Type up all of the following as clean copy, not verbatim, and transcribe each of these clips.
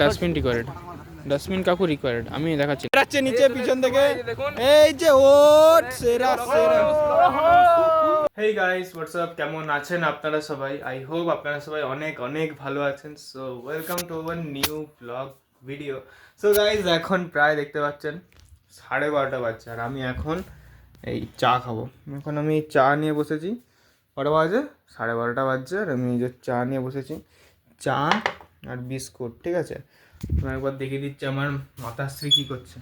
Dustbin required, dustbin কাকু required. আমি দেখাচ্ছি, বেরাচ্ছে নিচে পিছন থেকে। এই যে ওট সেরা সেরা। হেই গাইস, হোয়াটসঅ্যাপ, কেমন আছেন আপনারা সবাই? আই হোপ আপনারা সবাই অনেক অনেক ভালো আছেন। So welcome to our new blog video. So guys, এখন প্রায় দেখতে পাচ্ছেন 12:30 বাজছে, আর আমি এখন এই চা খাবো। এখন আমি চা নিয়ে বসেছি। কটা বাজে? 12:30 বাজছে, আর আমি এই যে চা নিয়ে বসেছি। চা আর বিস্কুট, ঠিক আছে। আমি একবার দেখিয়ে দিচ্ছি আমার মাতাশ্রী কী করছে।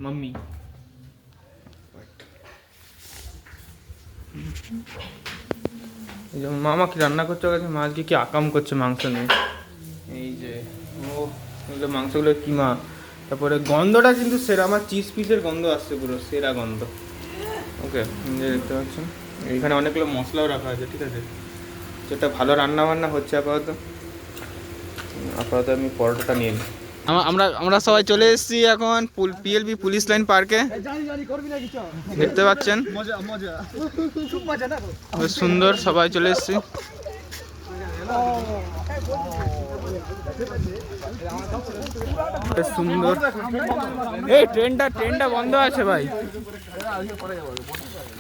মাম্মি, এই যে মামা কি রান্না করছে, গেছে মা আজকে কি আকাম করছে মাংস নিয়ে। এই যে এগুলো মাংসগুলো কিমা। তারপরে গন্ধটা কিন্তু সেরা, আমার চিজ পিসের গন্ধ আসছে, পুরো সেরা গন্ধ। ওকে, দেখতে পাচ্ছেন এইখানে অনেকগুলো মশলাও রাখা আছে, ঠিক আছে। যেটা ভালো রান্না বান্না হচ্ছে। আপাতত আমি পরোটাটা নিয়ে নিই। আমরা সবাই চলে এসেছি এখন পিএলবি পুলিশ লাইন পার্কে। দেখতে পাচ্ছেন বেশ সুন্দর, সবাই চলে এসেছি। সুন্দর। এই ট্রেনটা বন্ধ আছে ভাই।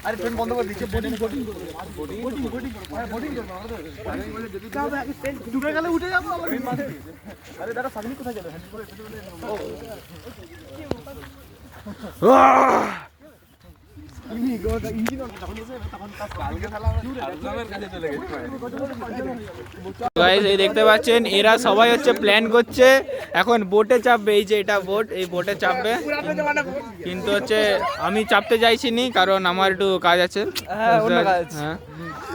আরে ট্রেন বন্ধ করে দিচ্ছে। ডুবে গেলে উঠে যাবো। আরে দাদা সামনে কোথায় যাবে? দেখতে পাচ্ছেন এরা সবাই হচ্ছে প্ল্যান করছে এখন বোটে চাপবে। এই যে এটা বোট, এই বোটে চাপবে। কিন্তু হচ্ছে আমি চাপতে চাইছি নি, কারণ আমার একটু কাজ আছে।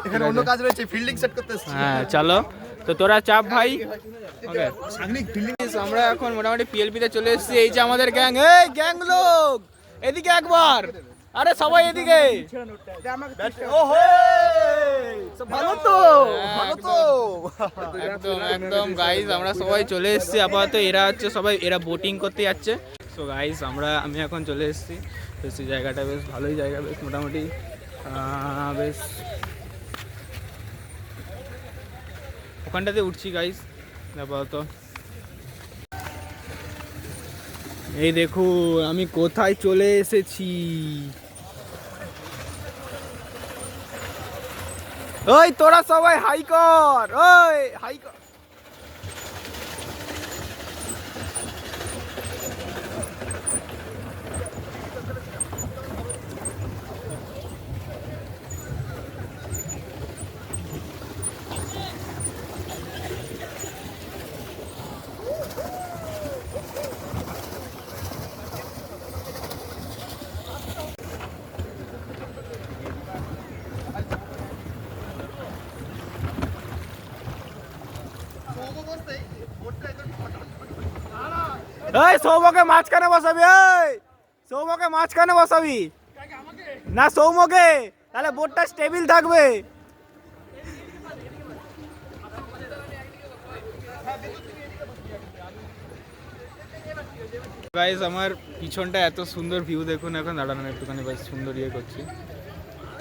এখানে অন্য কাজ রয়েছে, ফিল্ডিং সেট করতে এসেছি। হ্যাঁ চলো, তো তোরা চাপ ভাই। ওকে, আমরা এখন মোটামুটি পিএলপিতে চলে এসেছি। এই যে আমাদের গ্যাং, এই গ্যাং লোক এদিকে একবার। আরে সবাই এদিকে। ভালো তো, ভালো তো। একদম একদম গাইস, আমরা সবাই চলে এসেছি আপাতত। এরা হচ্ছে সবাই, এরা বোটিং করতে যাচ্ছে। সো গাইস, আমি এখন চলে এসেছি। বেশ জায়গাটা বেশ ভালোই জায়গা, বেশ মোটামুটি বেশ ওখানটাতে উঠছি গাইস আপাতত। এই দেখো আমি কোথায় চলে এসেছি। ওই তোরা সবাই হাই কর, ওই হাই কর। এই সৌমকে মাঝখানে বসাবি, এই সৌমকে মাঝখানে বসাবি না, সৌমকে, তাহলে বোটটা স্টেবিল থাকবে। গাইস, আমার পিছনটা এত সুন্দর ভিউ দেখুন। এখন দাঁড়ানো একটুখানি বেশ সুন্দর ইয়ে করছি।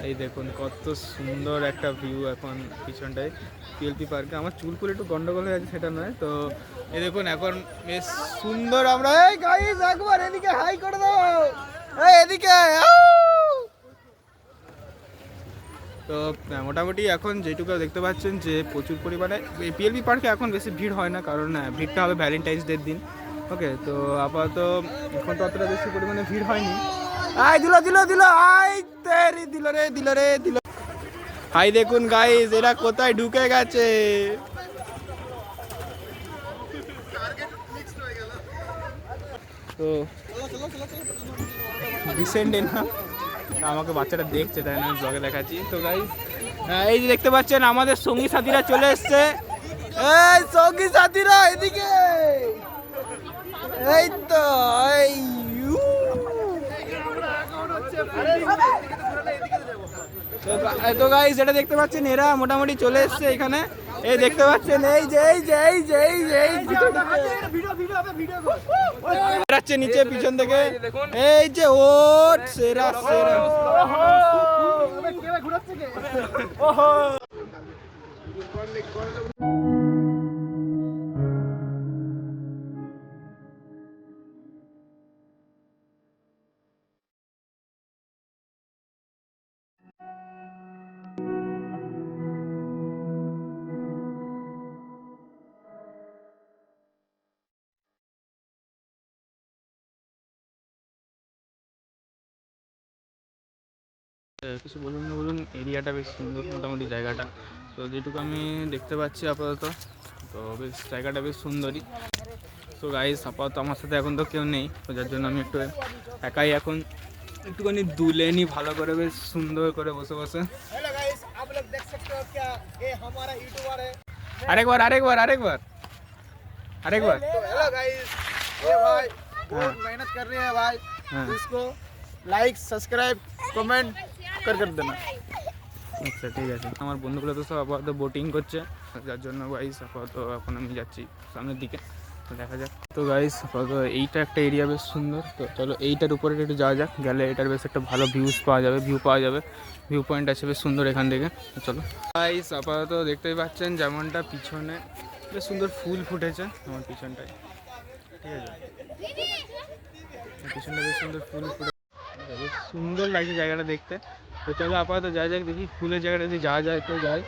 এই দেখুন কত সুন্দর একটা ভিউ এখন পিছনটায় পিএলপি পার্কে। আমার চুলকুল একটু গন্ডগোল হয়ে আছে, সেটা নয় তো। এই দেখুন এখন বেশ সুন্দর। আমরা এই গাইস একবার এদিকে হাই করে দাও, এই এদিকে। তো মোটামুটি এখন যেটুকু দেখতে পাচ্ছেন যে প্রচুর পরিমাণে পিএলপি পার্কে এখন বেশি ভিড় হয় না, কারণ ভিড়টা হবে ভ্যালেন্টাইন্স ডের দিন। ওকে, তো আপাতত এখন তো অতটা বেশি পরিমাণে ভিড় হয়নি। আই দিল আই তেরি দিল রে। হাই দেখুন গাইস, এরা কোথায় ঢুকে গেছে। তো রিসেন্টলি না, আমাকে বাচ্চাটা দেখছে, তাই না আমি ব্লগে দেখাচ্ছি। তো গাইস, এই যে দেখতে পাচ্ছেন আমাদের সঙ্গী সাথীরা চলে এসছে। এই সঙ্গী সাথীরা এদিকে, এই তো এই তো গাইস, এটা দেখতে পাচ্ছেন এরা মোটামুটি চলে এসছে এখানে। এই দেখতে পাচ্ছেন এই যে নিচে পিছন থেকে। এই যে ওট সেরা সেরা। কিছু বলুন না বলুন, এরিয়াটা বেশ সুন্দর মোটামুটি জায়গাটা। তো যেটুকু আমি দেখতে পাচ্ছি আপাতত, তো বেশ জায়গাটা বেশ সুন্দরই। তো গাইস আপাতত আমার সাথে এখন তো কেউ নেই, তো যার জন্য আমি একটু একাই এখন একটুখানি দুলে নিই ভালো করে, বেশ সুন্দর করে বসে বসে। हेलो गाइस, आप लोग देख सकते हो क्या ये हमारा यूट्यूबर है। আরেকবার আরেকবার আরেকবার আরেকবার हेलो गाइस, ये भाई बहुत मेहनत कर रहे हैं भाई, हाँ। तो इसको लाइक सब्सक्राइब कमेंट कर देना। আচ্ছা ঠিক আছে। আমার বন্ধুগুলো তো সব আপাতত বোটিং করছে, যার জন্য গাইস আপাতত এখন আমি যাচ্ছি সামনের দিকে, তো দেখা যাক। তো গাইস আপাতত এইটা একটা এরিয়া বেশ সুন্দর, তো চলো এইটার উপরে একটু যাওয়া যাক, গেলে এটার বেশ একটা ভালো ভিউ পাওয়া যাবে, ভিউ পয়েন্ট আছে বেশ সুন্দর এখান থেকে। তো চলো গাইস আপাতত দেখতেই পাচ্ছেন যেমনটা পিছনে বেশ সুন্দর ফুল ফুটেছে আমার পিছনটায়, ঠিক আছে, পিছনটা বেশ সুন্দর ফুল ফুটে, বেশ সুন্দর লাগছে জায়গাটা দেখতে। তো চলো আপাতত যা যাক, দেখি ফুলের জায়গাটা যদি যাওয়া যায় তো যাই।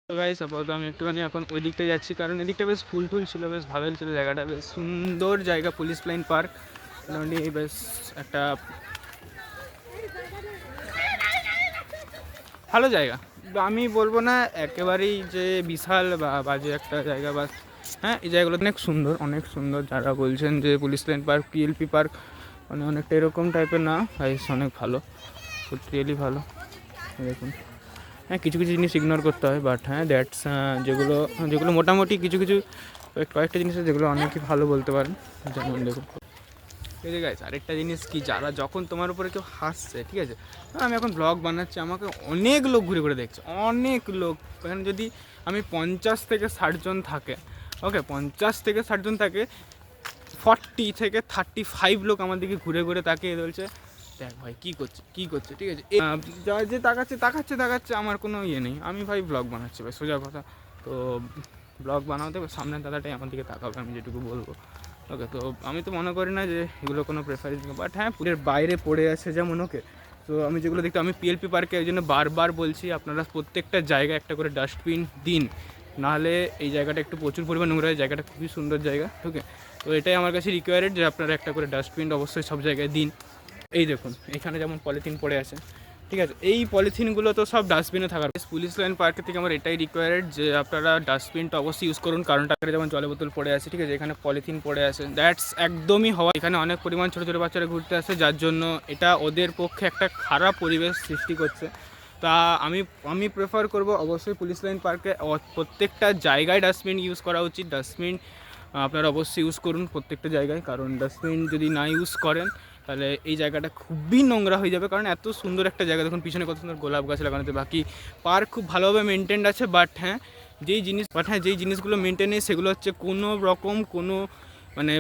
তো গাইস আপাতত আমি একটুখানি এখন ওই দিকটা যাচ্ছি, কারণ এদিকটা বেশ ফুল টুল ছিল, বেশ ভালোই ছিল জায়গাটা, বেশ সুন্দর জায়গা। পুলিশ লাইন পার্ক মোটামুটি বেশ একটা ভালো জায়গা, আমি বলবো না একেবারেই যে বিশাল বা বাজে একটা জায়গা, বা হ্যাঁ এই জায়গাগুলো অনেক সুন্দর। যারা বলছেন যে police line park PLP park মানে অনেকটা এরকম টাইপের, না গাইস অনেক ভালো, রিয়েলি ভালো। দেখুন হ্যাঁ কিছু কিছু জিনিস ইগনোর করতে হয়, বাট হ্যাঁ দ্যাটস যেগুলো মোটামুটি কিছু কয়েকটা জিনিস আছে যেগুলো অনেকই ভালো বলতে পারেন। যেমন দেখুন ঠিক আছে আরেকটা জিনিস কি, যারা যখন তোমার উপরে কেউ হাসছে, ঠিক আছে, আমি এখন ব্লগ বানাচ্ছি, আমাকে অনেক লোক ঘুরে ঘুরে দেখছে, অনেক লোক, এখানে যদি আমি 50 থেকে 60 জন থাকে, ওকে 50 থেকে 60 জন থাকে, 40 থেকে 35 লোক আমার দিকে ঘুরে ঘুরে তাকিয়ে বলছে দেখ ভাই কী করছে, ঠিক আছে, যা যে তাকাচ্ছে আমার কোনো ইয়ে নেই, আমি ভাই ব্লগ বানাচ্ছি ভাই, সোজা কথা। তো ব্লগ বানাতে সামনের দাদাটাই আমার দিকে তাকাবে, আমি যেটুকু বলবো, ওকে। তো আমি তো মনে করি না যে এগুলো কোনো প্রেফারেন্স, বাট হ্যাঁ পুরের বাইরে পড়ে আছে যেমন, ওকে। তো আমি যেগুলো দেখতে, আমি পিএলপি পার্কে ওই জন্য বারবার বলছি আপনারা প্রত্যেকটা জায়গায় একটা করে ডাস্টবিন দিন, নাহলে এই জায়গাটা একটু প্রচুর পরিমাণ নোংরা হয়, জায়গাটা খুবই সুন্দর জায়গা, ওকে। তো এটাই আমার কাছে রিকোয়ার্ড যে আপনারা একটা করে ডাস্টবিন অবশ্যই সব জায়গায় দিন। এই দেখুন এখানে যেমন পলিথিন পড়ে আছে, ঠিক আছে, এই পলিথিনগুলো তো সব ডাস্টবিনে থাকার। পুলিশ লাইন পার্কের থেকে আমার এটাই রিকোয়ার্ড যে আপনারা ডাস্টবিনটা অবশ্যই ইউজ করুন, কারণ টাকারে যেমন জলের বোতল পড়ে আছে, ঠিক আছে, এখানে পলিথিন পড়ে আছে, দ্যাটস একদমই হওয়া। এখানে অনেক পরিমাণ ছোটো ছোটো বাচ্চারা ঘুরতে আসে, যার জন্য এটা ওদের পক্ষে একটা খারাপ পরিবেশ সৃষ্টি করছে। তা আমি প্রেফার করব অবশ্যই পুলিশ লাইন পার্কে প্রত্যেকটা জায়গায় ডাস্টবিন ইউজ করা উচিত। ডাস্টবিন আপনারা অবশ্যই ইউজ করুন প্রত্যেকটা জায়গায়, কারণ ডাস্টবিন যদি না ইউজ করেন তাহলে এই জায়গাটা খুবই নোংরা হয়ে যাবে। কারণ এত সুন্দর একটা জায়গা, দেখুন পিছনে কত সুন্দর গোলাপ গাছ লাগানো আছে, বাকি পার্ক খুব ভালোভাবে মেনটেন্ড আছে, বাট হ্যাঁ যেই জিনিসগুলো মেনটেন নেই সেগুলো হচ্ছে কোনো রকম কোনো মানে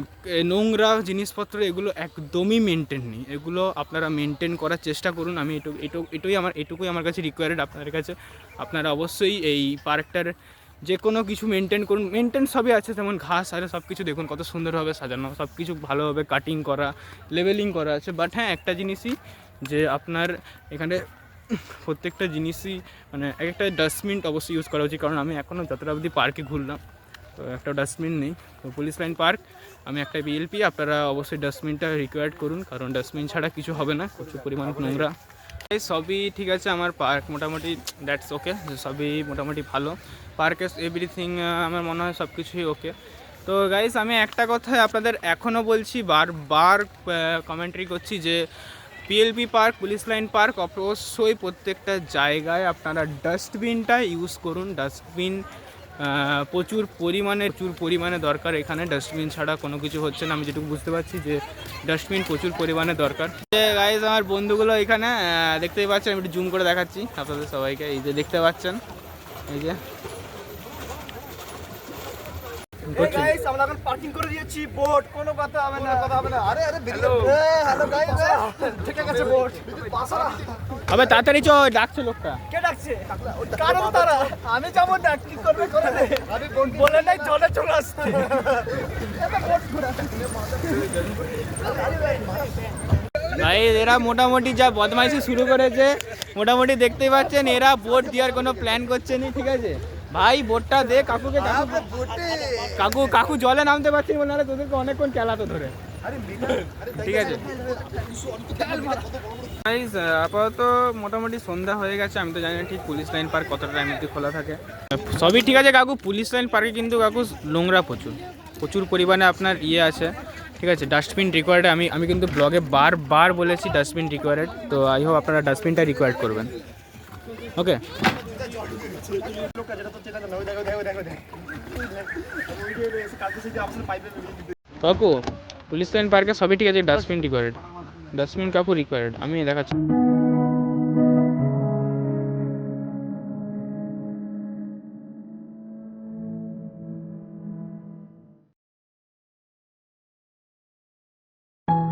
নোংরা জিনিসপত্র, এগুলো একদমই মেনটেন নেই, এগুলো আপনারা মেনটেন করার চেষ্টা করুন। আমি এটুকুই আমার কাছে রিকোয়ার্ড আপনাদের কাছে। আপনারা অবশ্যই এই পার্কটার যে কোনো কিছু মেনটেন করুন, মেনটেন সবই আছে, যেমন ঘাস আর সব কিছু দেখুন কত সুন্দরভাবে সাজানো, সব কিছু ভালোভাবে কাটিং করা, লেভেলিং করা আছে। বাট হ্যাঁ একটা জিনিসই যে আপনার এখানে প্রত্যেকটা জিনিসই মানে একটা ডাস্টবিন অবশ্যই ইউজ করা উচিত, কারণ আমি এখনও যতটা অবধি পার্কে ঘুরলাম তো একটা ডাস্টবিন নেই। তো পুলিশ লাইন পার্ক আমি একটা বিএলপি, আপনারা অবশ্যই ডাস্টবিনটা রিকোয়ার্ড করুন, কারণ ডাস্টবিন ছাড়া কিছু হবে না, প্রচুর পরিমাণ নোংরা। এই সবই ঠিক আছে, আমার পার্ক মোটামুটি দ্যাটস ওকে, সবই মোটামুটি ভালো, পার্কে এভরিথিং আমার মনে হয় সব কিছুই ওকে। তো গাইস আমি একটা কথাই আপনাদের এখনও বলছি, বারবার কমেন্ট্রি করছি যে PLP park police line park অবশ্যই প্রত্যেকটা জায়গায় আপনারা ডাস্টবিনটা ইউজ করুন। ডাস্টবিন প্রচুর পরিমাণে দরকার, এখানে ডাস্টবিন ছাড়া কোনো কিছু হচ্ছে না, আমি যেটুকু বুঝতে পারছি যে ডাস্টবিন প্রচুর পরিমাণে দরকার। গাইজ আমার বন্ধুগুলো এখানে দেখতেই পাচ্ছেন, আমি একটু জুম করে দেখাচ্ছি আপনাদের সবাইকে, এই যে দেখতে পাচ্ছেন, এই যে গাইস আমরা এখন পার্কিং করে দিয়েছি, বোট কোনো কথা হবে না। আরে বেরিয়ে হ্যালো গাইস, ঠিক আছে বোট পাশা আবে তাড়াতাড়ি চ, ডাকছে লোকটা। কে ডাকছে? কারণ তারা আমি যাবো না, কি করবে করে দে। আমি বলে নাই জলে চলে আসতে। ভাই এরা মোটামুটি যা বদমাইশি শুরু করেছে, মোটামুটি দেখতেই পাচ্ছেন এরা বোট দেওয়ার কোনো প্ল্যান করছে না, ঠিক আছে ভাই? বোটটা দে কাকুকে। কাকু কাকু জলে নামতে পারছি বলে, নাহলে তোদেরকে অনেকক্ষণ চালাতো ধরে, ঠিক আছে? গাইস আপাতত মোটামুটি সন্ধ্যা হয়ে গেছে, আমি তো জানি না ঠিক পুলিশ লাইন পার্ক কতটা টাইম অবধি খোলা থাকে। সবই ঠিক আছে কাকু, পুলিশ লাইন পার্কে কিন্তু কাকু নোংরা প্রচুর প্রচুর পরিমাণে আপনার আছে, ঠিক আছে? ডাস্টবিন রিকোয়ার্ড, আমি কিন্তু ব্লগে বারবার বলেছি ডাস্টবিন রিকোয়ার্ড, তো আই হোপ আপনারা ডাস্টবিনটা রিকোয়ার্ড করবেন, ওকে? কাকু পুলিশ লাইন পার্কে সবই ঠিক আছে, ডাস্টবিন রিকোয়ার্ড, ডাস্টবিন কাকু রিকোয়ার্ড, আমি দেখাচ্ছি।